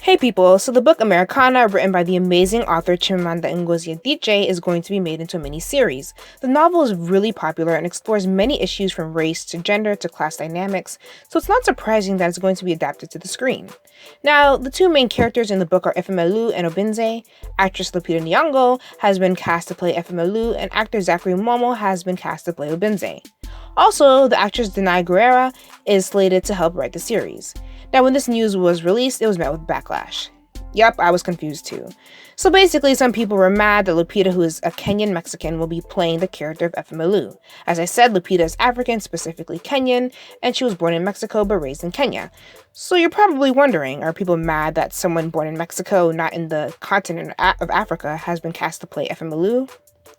Hey people, so the book Americanah, written by the amazing author Chimamanda Ngozi Adichie, is going to be made into a mini-series. The novel is really popular and explores many issues from race to gender to class dynamics, so it's not surprising that it's going to be adapted to the screen. Now, the two main characters in the book are Efemelu and Obinze. Actress Lupita Nyong'o has been cast to play Efemelu, and actor Zachary Momo has been cast to play Obinze. Also, the actress Denai Guerrera is slated to help write the series. Now, when this news was released, it was met with backlash. Yup, I was confused too. So basically, some people were mad that Lupita, who is a Kenyan Mexican, will be playing the character of Efemelu. As I said, Lupita is African, specifically Kenyan, and she was born in Mexico but raised in Kenya. So you're probably wondering, are people mad that someone born in Mexico, not in the continent of Africa, has been cast to play Efemelu?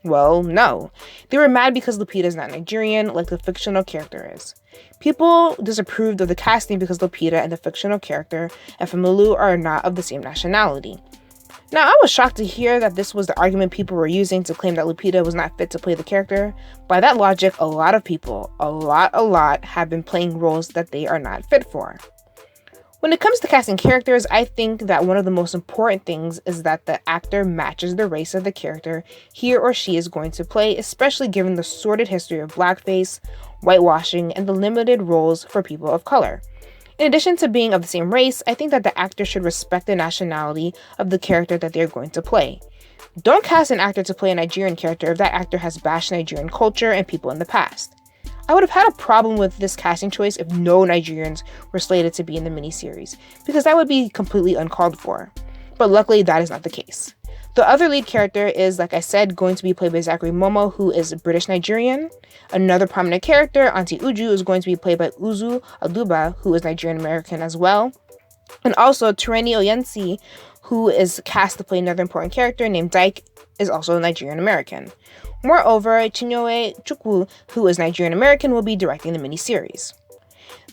Well, no. They were mad because Lupita is not Nigerian, like the fictional character is. People disapproved of the casting because Lupita and the fictional character Efemelu are not of the same nationality. Now, I was shocked to hear that this was the argument people were using to claim that Lupita was not fit to play the character. By that logic, a lot of people, a lot, have been playing roles that they are not fit for. When it comes to casting characters, I think that one of the most important things is that the actor matches the race of the character he or she is going to play, especially given the sordid history of blackface, whitewashing, and the limited roles for people of color. In addition to being of the same race, I think that the actor should respect the nationality of the character that they're going to play. Don't cast an actor to play a Nigerian character if that actor has bashed Nigerian culture and people in the past. I would have had a problem with this casting choice if no Nigerians were slated to be in the miniseries, because that would be completely uncalled for. But luckily, that is not the case. The other lead character is, like I said, going to be played by Zachary Momo, who is British Nigerian. Another prominent character, Auntie Uju, is going to be played by Uzu Aduba, who is Nigerian American as well. And also, Tureni Oyensi, who is cast to play another important character named Dyke, is also Nigerian American. Moreover, Chinyoe Chukwu, who is Nigerian American, will be directing the miniseries.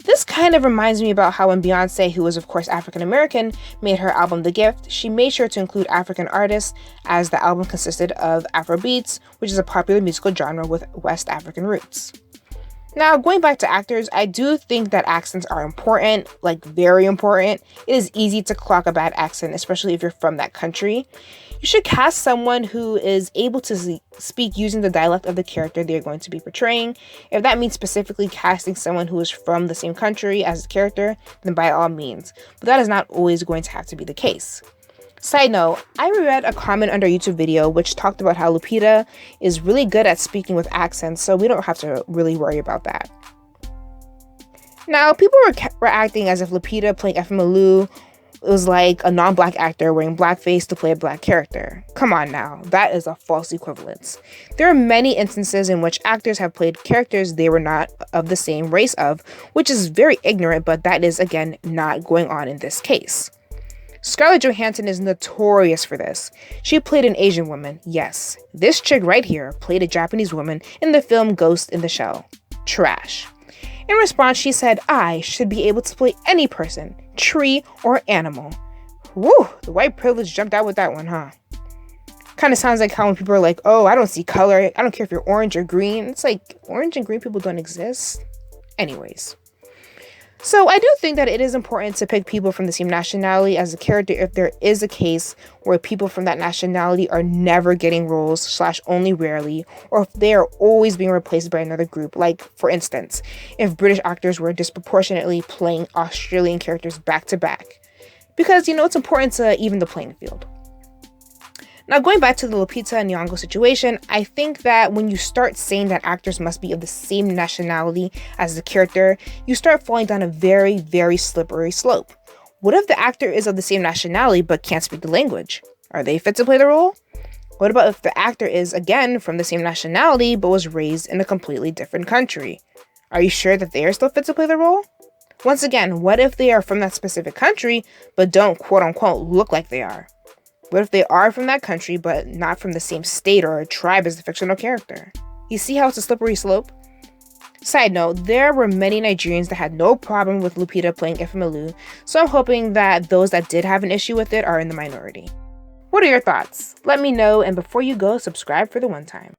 This kind of reminds me about how when Beyonce, who is of course African American, made her album The Gift, she made sure to include African artists, as the album consisted of Afrobeats, which is a popular musical genre with West African roots. Now, going back to actors, I do think that accents are important, like very important. It is easy to clock a bad accent, especially if you're from that country. You should cast someone who is able to speak using the dialect of the character they're going to be portraying. If that means specifically casting someone who is from the same country as the character, then by all means. But that is not always going to have to be the case. Side note, I read a comment under a YouTube video which talked about how Lupita is really good at speaking with accents, so we don't have to really worry about that. Now, people were acting as if Lupita playing Efemelu was like a non-black actor wearing blackface to play a black character. Come on now, that is a false equivalence. There are many instances in which actors have played characters they were not of the same race of, which is very ignorant, but that is, again, not going on in this case. Scarlett Johansson is notorious for this. She played an Asian woman, yes. This chick right here played a Japanese woman in the film Ghost in the Shell. Trash. In response, she said, "I should be able to play any person, tree, or animal." Woo, the white privilege jumped out with that one, huh? Kind of sounds like how when people are like, "Oh, I don't see color. I don't care if you're orange or green." It's like, orange and green people don't exist. Anyways. So I do think that it is important to pick people from the same nationality as a character if there is a case where people from that nationality are never getting roles / only rarely, or if they are always being replaced by another group. Like, for instance, if British actors were disproportionately playing Australian characters back to back. Because, it's important to even the playing field. Now, going back to the Lupita and Nyong'o situation, I think that when you start saying that actors must be of the same nationality as the character, you start falling down a very, very slippery slope. What if the actor is of the same nationality but can't speak the language? Are they fit to play the role? What about if the actor is, again, from the same nationality but was raised in a completely different country? Are you sure that they are still fit to play the role? Once again, what if they are from that specific country but don't, quote-unquote, look like they are? What if they are from that country, but not from the same state or tribe as the fictional character? You see how it's a slippery slope? Side note, there were many Nigerians that had no problem with Lupita playing Efemelu, so I'm hoping that those that did have an issue with it are in the minority. What are your thoughts? Let me know, and before you go, subscribe for the one time.